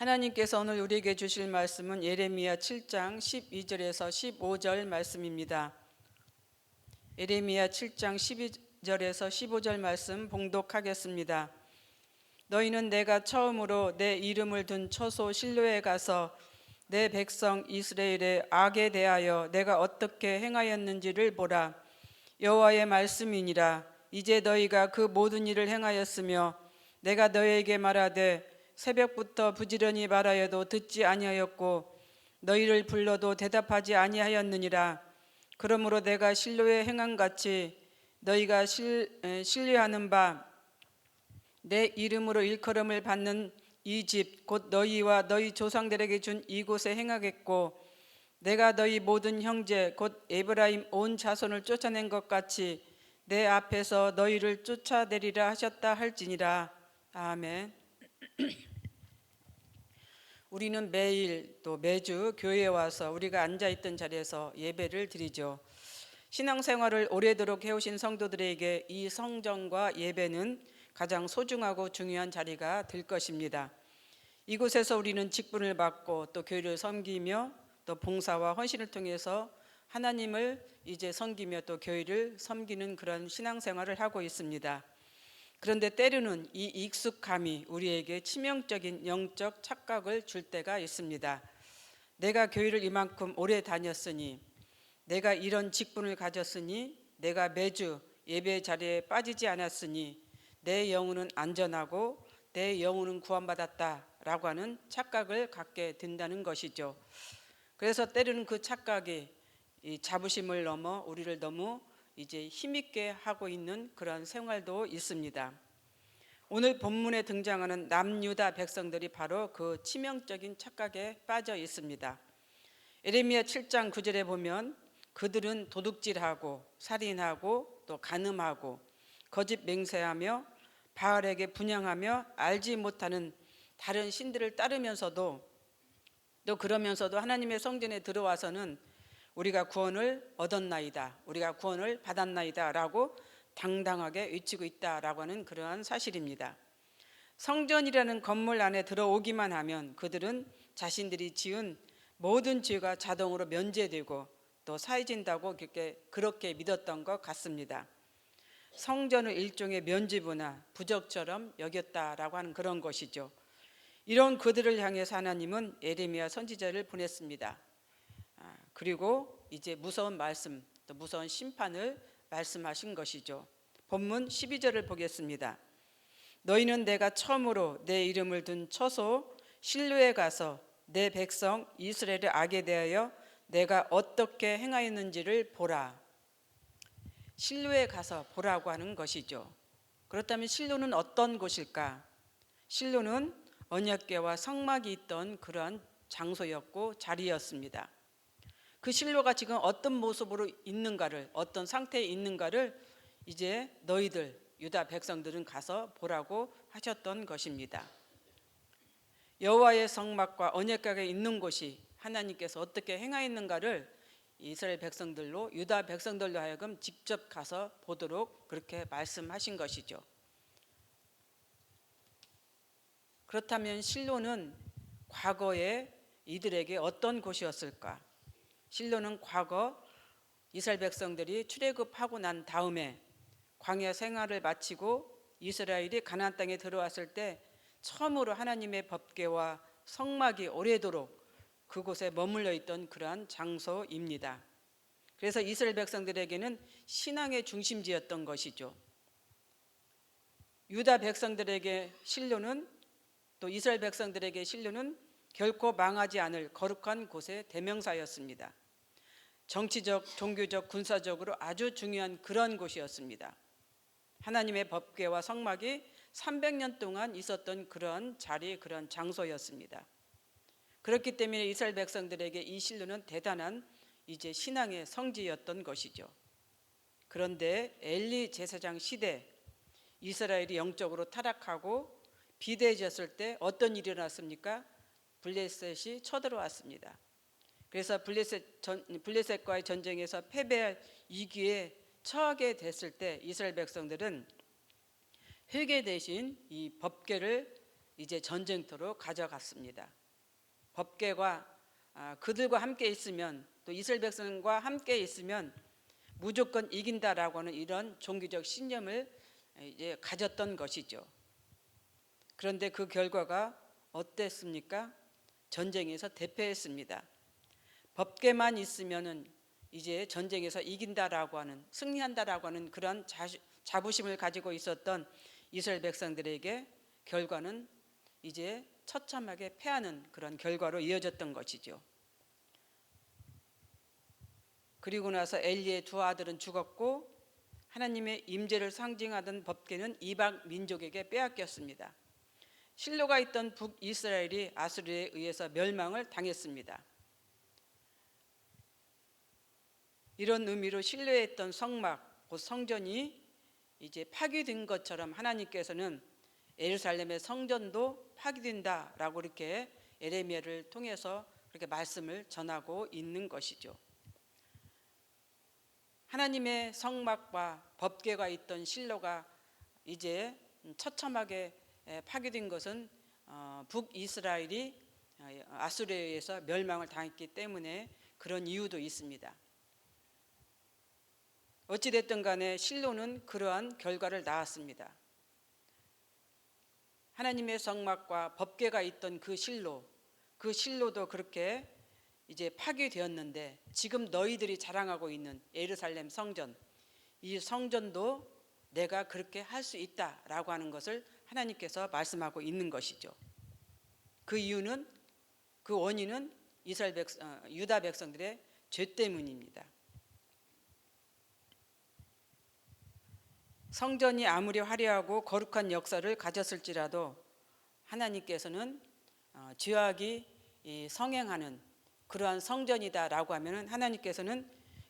하나님께서 오늘 우리에게 주실 말씀은 예레미야 7장 12절에서 15절 말씀입니다. 예레미야 7장 12절에서 15절 말씀 봉독하겠습니다. 너희는 내가 처음으로 내 이름을 둔 처소 실로에 가서 내 백성 이스라엘의 악에 대하여 내가 어떻게 행하였는지를 보라. 여호와의 말씀이니라. 이제 너희가 그 모든 일을 행하였으며 내가 너희에게 말하되 새벽부터 부지런히 말하여도 듣지 아니하였고 너희를 불러도 대답하지 아니하였느니라. 그러므로 내가 실로에 행한 같이 너희가 신뢰하는 바 내 이름으로 일컬음을 받는 이 집 곧 너희와 너희 조상들에게 준 이곳에 행하겠고 내가 너희 모든 형제 곧 에브라임 온 자손을 쫓아낸 것 같이 내 앞에서 너희를 쫓아내리라 하셨다 할지니라. 아멘. 우리는 매일 또 매주 교회에 와서 우리가 앉아있던 자리에서 예배를 드리죠. 신앙생활을 오래도록 해오신 성도들에게 이 성전과 예배는 가장 소중하고 중요한 자리가 될 것입니다. 이곳에서 우리는 직분을 받고 또 교회를 섬기며 또 봉사와 헌신을 통해서 하나님을 이제 섬기며 또 교회를 섬기는 그런 신앙생활을 하고 있습니다. 그런데 때로는 이 익숙함이 우리에게 치명적인 영적 착각을 줄 때가 있습니다. 내가 교회를 이만큼 오래 다녔으니, 내가 이런 직분을 가졌으니, 내가 매주 예배 자리에 빠지지 않았으니 내 영혼은 안전하고 내 영혼은 구원받았다라고 하는 착각을 갖게 된다는 것이죠. 그래서 때로는 그 착각이 이 자부심을 넘어 우리를 너무 이제 힘있게 하고 있는 그런 생활도 있습니다. 오늘 본문에 등장하는 남유다 백성들이 바로 그 치명적인 착각에 빠져 있습니다. 예레미야 7장 9절에 보면 그들은 도둑질하고 살인하고 또 간음하고 거짓 맹세하며 바알에게 분향하며 알지 못하는 다른 신들을 따르면서도 또 그러면서도 하나님의 성전에 들어와서는 우리가 구원을 얻었나이다, 우리가 구원을 받았나이다 라고 당당하게 외치고 있다라고 하는 그러한 사실입니다. 성전이라는 건물 안에 들어오기만 하면 그들은 자신들이 지은 모든 죄가 자동으로 면제되고 또 사해진다고 그렇게 믿었던 것 같습니다. 성전을 일종의 면죄부나 부적처럼 여겼다라고 하는 그런 것이죠. 이런 그들을 향해서 하나님은 예레미야 선지자를 보냈습니다. 그리고 이제 무서운 말씀, 또 무서운 심판을 말씀하신 것이죠. 본문 12절을 보겠습니다. 너희는 내가 처음으로 내 이름을 둔 처소 실로에 가서 내 백성 이스라엘의 악에 대하여 내가 어떻게 행하였는지를 보라. 실로에 가서 보라고 하는 것이죠. 그렇다면 실로는 어떤 곳일까? 실로는 언약궤와 성막이 있던 그러한 장소였고 자리였습니다. 그 실로가 지금 어떤 모습으로 있는가를, 어떤 상태에 있는가를 이제 너희들 유다 백성들은 가서 보라고 하셨던 것입니다. 여호와의 성막과 언약궤가 있는 곳이 하나님께서 어떻게 행하였는가를 이스라엘 백성들로, 유다 백성들로 하여금 직접 가서 보도록 그렇게 말씀하신 것이죠. 그렇다면 실로는 과거에 이들에게 어떤 곳이었을까? 실로는 과거 이스라엘 백성들이 출애굽하고 난 다음에 광야 생활을 마치고 이스라엘이 가나안 땅에 들어왔을 때 처음으로 하나님의 법궤와 성막이 오래도록 그곳에 머물러 있던 그러한 장소입니다. 그래서 이스라엘 백성들에게는 신앙의 중심지였던 것이죠. 유다 백성들에게 실로는, 또 이스라엘 백성들에게 실로는 결코 망하지 않을 거룩한 곳의 대명사였습니다. 정치적, 종교적, 군사적으로 아주 중요한 그런 곳이었습니다. 하나님의 법궤와 성막이 300년 동안 있었던 그런 자리, 그런 장소였습니다. 그렇기 때문에 이스라엘 백성들에게 이 실로는 대단한 이제 신앙의 성지였던 것이죠. 그런데 엘리 제사장 시대 이스라엘이 영적으로 타락하고 비대해졌을 때 어떤 일이 일어났습니까? 블레셋이 쳐들어왔습니다. 그래서 블레셋과의 전쟁에서 패배할 위기에 처하게 됐을 때 이스라엘 백성들은 회개 대신 이 법궤를 이제 전쟁터로 가져갔습니다. 법궤가 그들과 함께 있으면, 또 이스라엘 백성과 함께 있으면 무조건 이긴다라고 하는 이런 종교적 신념을 이제 가졌던 것이죠. 그런데 그 결과가 어땠습니까? 전쟁에서 대패했습니다. 법궤만 있으면은 이제 전쟁에서 이긴다라고 하는, 승리한다라고 하는 그런 자부심을 가지고 있었던 이스라엘 백성들에게 결과는 이제 처참하게 패하는 그런 결과로 이어졌던 것이죠. 그리고 나서 엘리의 두 아들은 죽었고 하나님의 임재를 상징하던 법궤는 이방 민족에게 빼앗겼습니다. 실로가 있던 북이스라엘이 아수르에 의해서 멸망을 당했습니다. 이런 의미로 실로에 있던 성막, 곧 성전이 이제 파괴된 것처럼 하나님께서는 예루살렘의 성전도 파괴된다라고 이렇게 예레미야를 통해서 그렇게 말씀을 전하고 있는 것이죠. 하나님의 성막과 법궤가 있던 실로가 이제 처참하게 파괴된 것은 북이스라엘이 아수르에 의해서 멸망을 당했기 때문에 그런 이유도 있습니다. 어찌됐든 간에 실로는 그러한 결과를 낳았습니다. 하나님의 성막과 법궤가 있던 그 실로도 그렇게 이제 파괴되었는데, 지금 너희들이 자랑하고 있는 예루살렘 성전, 이 성전도 내가 그렇게 할 수 있다라고 하는 것을 하나님께서 말씀하고 있는 것이죠. 그 이유는, 그 원인은 유다 백성들의 죄 때문입니다. 성전이 아무리 화려하고 거룩한 역사를 가졌을지라도 하나님께서는 죄악이 성행하는 그러한 성전이다라고 하면 하나님께서는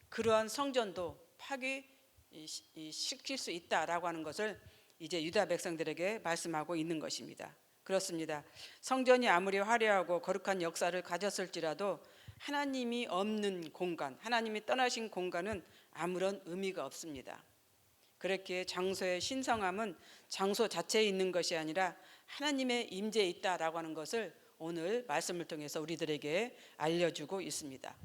그러한 성전도 파괴시킬 수 있다라고 하는 것을 이제 유다 백성들에게 말씀하고 있는 것입니다. 그렇습니다. 성전이 아무리 화려하고 거룩한 역사를 가졌을지라도 하나님이 없는 공간, 하나님이 떠나신 공간은 아무런 의미가 없습니다. 그렇게 장소의 신성함은 장소 자체에 있는 것이 아니라 하나님의 임재에 있다라고 하는 것을 오늘 말씀을 통해서 우리들에게 알려주고 있습니다.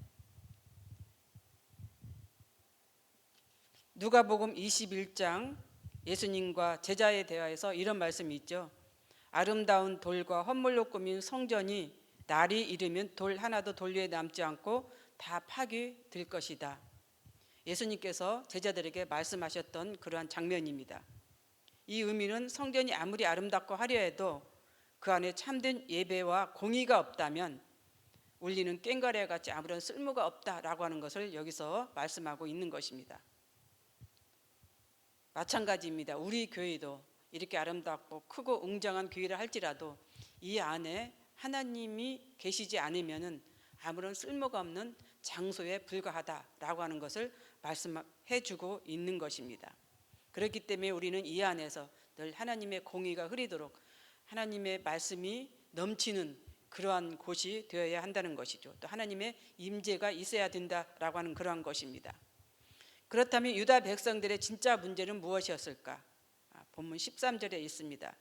누가복음 21장 예수님과 제자의 대화에서 이런 말씀이 있죠. 아름다운 돌과 헌물로 꾸민 성전이 날이 이르면 돌 하나도 돌 위에 남지 않고 다 파괴될 것이다. 예수님께서 제자들에게 말씀하셨던 그러한 장면입니다. 이 의미는 성전이 아무리 아름답고 화려해도 그 안에 참된 예배와 공의가 없다면 울리는 꽹과리와 같이 아무런 쓸모가 없다라고 하는 것을 여기서 말씀하고 있는 것입니다. 마찬가지입니다. 우리 교회도 이렇게 아름답고 크고 웅장한 교회를 할지라도 이 안에 하나님이 계시지 않으면 아무런 쓸모가 없는 장소에 불과하다라고 하는 것을 말씀해 주고 있는 것입니다. 그렇기 때문에 우리는 이 안에서 늘 하나님의 공의가 흐리도록 하나님의 말씀이 넘치는 그러한 곳이 되어야 한다는 것이죠. 또 하나님의 임재가 있어야 된다라고 하는 그러한 것입니다. 그렇다면 유다 백성들의 진짜 문제는 무엇이었을까? 본문 13절에 있습니다.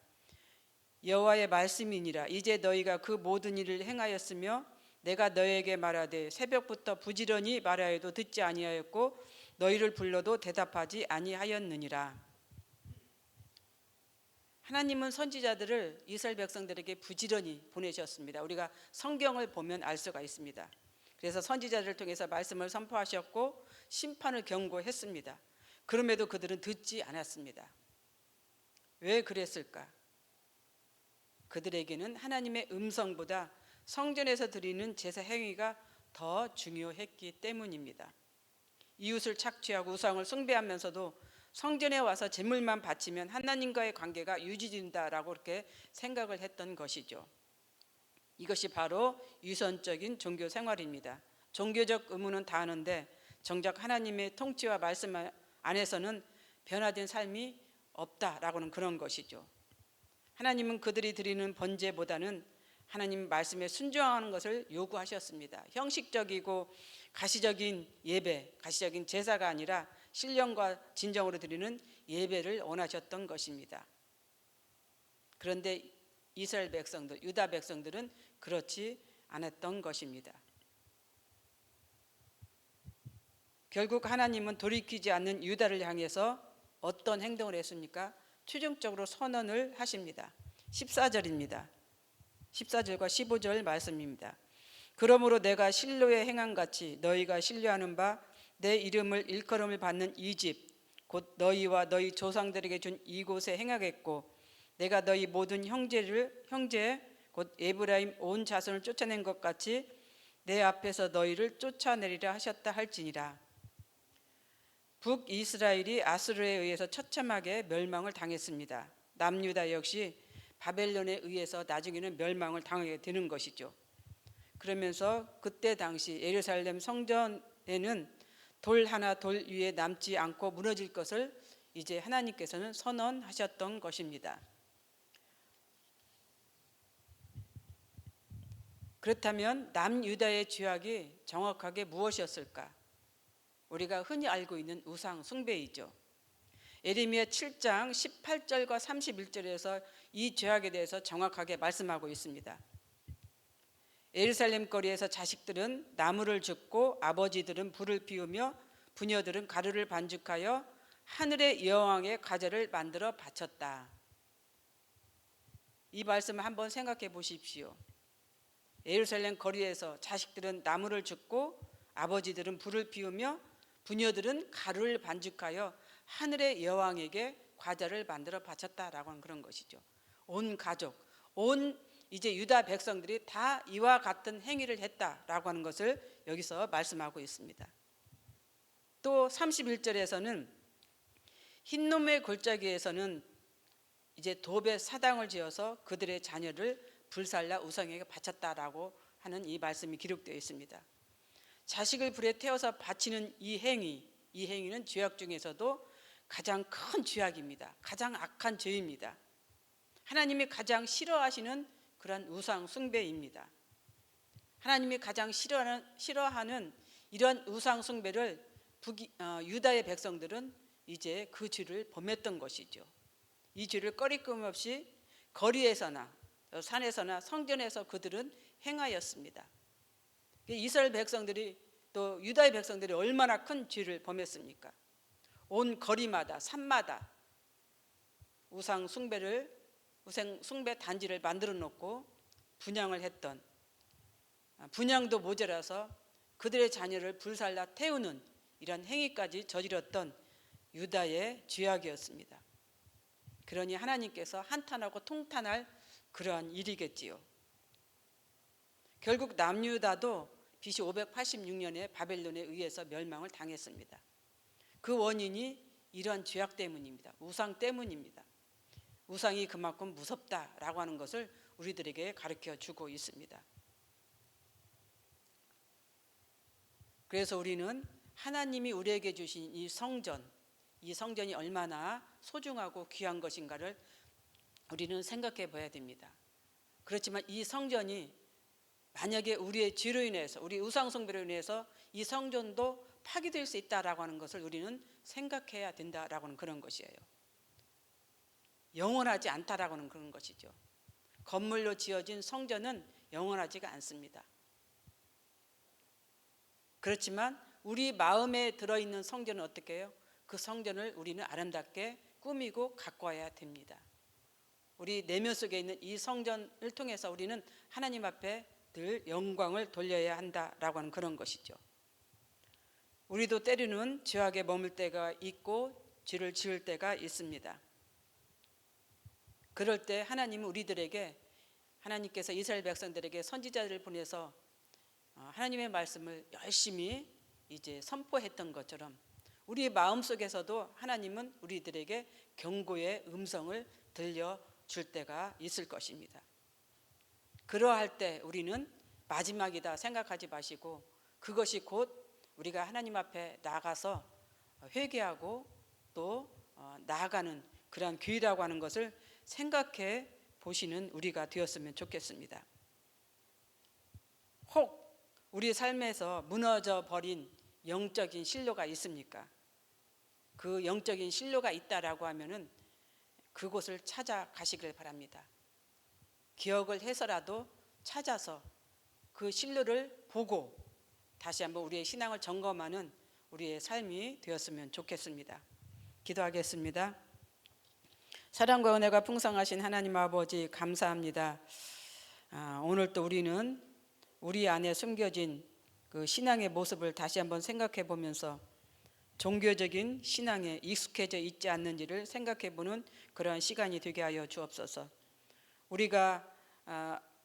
여호와의 말씀이니라. 이제 너희가 그 모든 일을 행하였으며 내가 너희에게 말하되 새벽부터 부지런히 말하여도 듣지 아니하였고 너희를 불러도 대답하지 아니하였느니라. 하나님은 선지자들을 이스라엘 백성들에게 부지런히 보내셨습니다. 우리가 성경을 보면 알 수가 있습니다. 그래서 선지자들을 통해서 말씀을 선포하셨고 심판을 경고했습니다. 그럼에도 그들은 듣지 않았습니다. 왜 그랬을까? 그들에게는 하나님의 음성보다 성전에서 드리는 제사 행위가 더 중요했기 때문입니다. 이웃을 착취하고 우상을 숭배하면서도 성전에 와서 제물만 바치면 하나님과의 관계가 유지된다라고 이렇게 생각을 했던 것이죠. 이것이 바로 유선적인 종교 생활입니다. 종교적 의무는 다 하는데 정작 하나님의 통치와 말씀 안에서는 변화된 삶이 없다라고는 그런 것이죠. 하나님은 그들이 드리는 번제보다는 하나님 말씀에 순종하는 것을 요구하셨습니다. 형식적이고 가시적인 예배, 가시적인 제사가 아니라 신령과 진정으로 드리는 예배를 원하셨던 것입니다. 그런데 이스라엘 백성들, 유다 백성들은 그렇지 않았던 것입니다. 결국 하나님은 돌이키지 않는 유다를 향해서 어떤 행동을 했습니까? 최종적으로 선언을 하십니다. 14절입니다. 14절과 15절 말씀입니다. 그러므로 내가 실로에 행한 같이 너희가 신뢰하는 바 내 이름을 일컬음을 받는 이 집 곧 너희와 너희 조상들에게 준 이곳에 행하겠고 내가 너희 모든 형제 곧 에브라임 온 자손을 쫓아낸 것 같이 내 앞에서 너희를 쫓아내리라 하셨다 할지니라. 북이스라엘이 아수르에 의해서 처참하게 멸망을 당했습니다. 남유다 역시 바벨론에 의해서 나중에는 멸망을 당하게 되는 것이죠. 그러면서 그때 당시 예루살렘 성전에는 돌 하나 돌 위에 남지 않고 무너질 것을 이제 하나님께서는 선언하셨던 것입니다. 그렇다면 남유다의 죄악이 정확하게 무엇이었을까? 우리가 흔히 알고 있는 우상 숭배이죠. 예레미야 7장 18절과 31절에서 이 죄악에 대해서 정확하게 말씀하고 있습니다. 예루살렘 거리에서 자식들은 나무를 줍고 아버지들은 불을 피우며 부녀들은 가루를 반죽하여 하늘의 여왕의 과자를 만들어 바쳤다. 이 말씀을 한번 생각해 보십시오. 예루살렘 거리에서 자식들은 나무를 줍고 아버지들은 불을 피우며 부녀들은 가루를 반죽하여 하늘의 여왕에게 과자를 만들어 바쳤다라고 하는 그런 것이죠. 온 가족, 온 이제 유다 백성들이 다 이와 같은 행위를 했다라고 하는 것을 여기서 말씀하고 있습니다. 또 31절에서는 흰놈의 골짜기에서는 이제 도배 사당을 지어서 그들의 자녀를 불살라 우상에게 바쳤다라고 하는 이 말씀이 기록되어 있습니다. 자식을 불에 태워서 바치는 이 행위는 죄악 중에서도 가장 큰 죄악입니다. 가장 악한 죄입니다. 하나님이 가장 싫어하시는 그런 우상 숭배입니다. 하나님이 가장 싫어하는 이런 우상 숭배를 유다의 백성들은 이제 그 죄를 범했던 것이죠. 이 죄를 꺼리낌 없이 거리에서나 산에서나 성전에서 그들은 행하였습니다. 이스라엘 백성들이 또 유다의 백성들이 얼마나 큰 죄를 범했습니까? 온 거리마다 산마다 우상 숭배 단지를 만들어 놓고 분향을 했던, 분향도 모자라서 그들의 자녀를 불살라 태우는 이런 행위까지 저질렀던 유다의 죄악이었습니다. 그러니 하나님께서 한탄하고 통탄할 그러한 일이겠지요. 결국 남유다도 BC 586년에 바벨론에 의해서 멸망을 당했습니다. 그 원인이 이러한 죄악 때문입니다. 우상 때문입니다. 우상이 그만큼 무섭다라고 하는 것을 우리들에게 가르쳐 주고 있습니다. 그래서 우리는 하나님이 우리에게 주신 이 성전이 얼마나 소중하고 귀한 것인가를 우리는 생각해 봐야 됩니다. 그렇지만 이 성전이 만약에 우리의 죄로 인해서, 우리 우상 숭배로 인해서 이 성전도 파괴될 수 있다라고 하는 것을 우리는 생각해야 된다라고 하는 그런 것이에요. 영원하지 않다라고 하는 그런 것이죠. 건물로 지어진 성전은 영원하지가 않습니다. 그렇지만 우리 마음에 들어있는 성전은 어떻게 해요? 그 성전을 우리는 아름답게 꾸미고 가꿔야 됩니다. 우리 내면 속에 있는 이 성전을 통해서 우리는 하나님 앞에 늘 영광을 돌려야 한다라고 하는 그런 것이죠. 우리도 때로는 죄악에 머물 때가 있고 죄를 지을 때가 있습니다. 그럴 때 하나님은 우리들에게, 하나님께서 이스라엘 백성들에게 선지자들을 보내서 하나님의 말씀을 열심히 이제 선포했던 것처럼 우리 마음속에서도 하나님은 우리들에게 경고의 음성을 들려줄 때가 있을 것입니다. 그러할 때 우리는 마지막이다 생각하지 마시고 그것이 곧 우리가 하나님 앞에 나가서 회개하고 또 나아가는 그러한 기회라고 하는 것을 생각해 보시는 우리가 되었으면 좋겠습니다. 혹 우리 삶에서 무너져 버린 영적인 신료가 있습니까? 그 영적인 신료가 있다라고 하면은 그곳을 찾아가시길 바랍니다. 기억을 해서라도 찾아서 그 신뢰를 보고 다시 한번 우리의 신앙을 점검하는 우리의 삶이 되었으면 좋겠습니다. 기도하겠습니다. 사랑과 은혜가 풍성하신 하나님 아버지, 감사합니다. 오늘 또 우리는 우리 안에 숨겨진 그 신앙의 모습을 다시 한번 생각해 보면서 종교적인 신앙에 익숙해져 있지 않는지를 생각해 보는 그러한 시간이 되게 하여 주옵소서. 우리가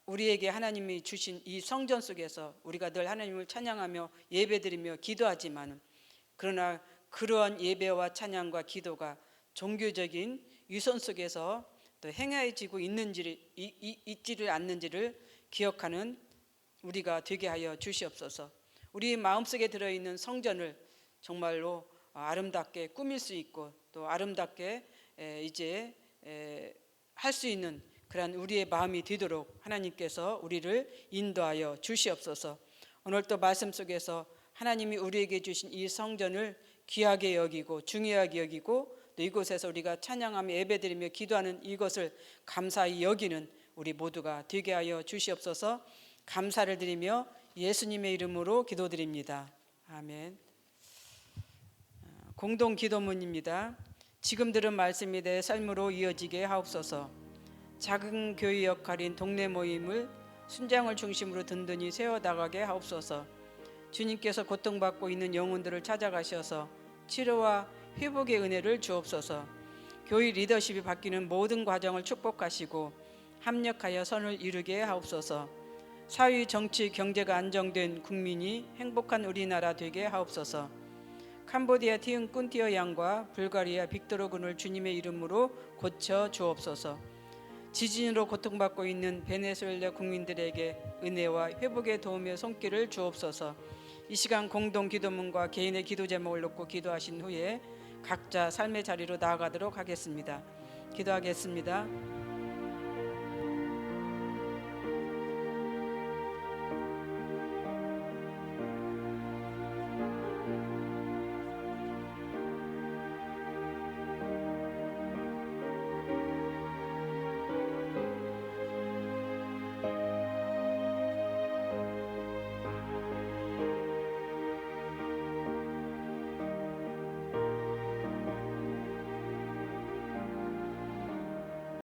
우리에게 하나님이 주신 이 성전 속에서 우리가 늘 하나님을 찬양하며 예배드리며 기도하지만, 그러나 그러한 예배와 찬양과 기도가 종교적인 유선 속에서 또 행해지고 있지를 않는지를 기억하는 우리가 되게 하여 주시옵소서. 우리 마음속에 들어있는 성전을 정말로 아름답게 꾸밀 수 있고 또 아름답게 이제 할 수 있는 그러한 우리의 마음이 되도록 하나님께서 우리를 인도하여 주시옵소서. 오늘 또 말씀 속에서 하나님이 우리에게 주신 이 성전을 귀하게 여기고 중요하게 여기고 또 이곳에서 우리가 찬양하며 예배드리며 기도하는 이것을 감사히 여기는 우리 모두가 되게 하여 주시옵소서. 감사를 드리며 예수님의 이름으로 기도드립니다. 아멘. 공동 기도문입니다. 지금 들은 말씀이 내 삶으로 이어지게 하옵소서. 작은 교회 역할인 동네 모임을 순장을 중심으로 든든히 세워나가게 하옵소서. 주님께서 고통받고 있는 영혼들을 찾아가셔서 치료와 회복의 은혜를 주옵소서. 교회 리더십이 바뀌는 모든 과정을 축복하시고 합력하여 선을 이루게 하옵소서. 사회, 정치, 경제가 안정된 국민이 행복한 우리나라 되게 하옵소서. 캄보디아 티흥꾼티어 양과 불가리아 빅토르 군을 주님의 이름으로 고쳐 주옵소서. 지진으로 고통받고 있는 베네수엘라 국민들에게 은혜와 회복의 도움의 손길을 주옵소서. 이 시간 공동 기도문과 개인의 기도 제목을 놓고 기도하신 후에 각자 삶의 자리로 나아가도록 하겠습니다. 기도하겠습니다.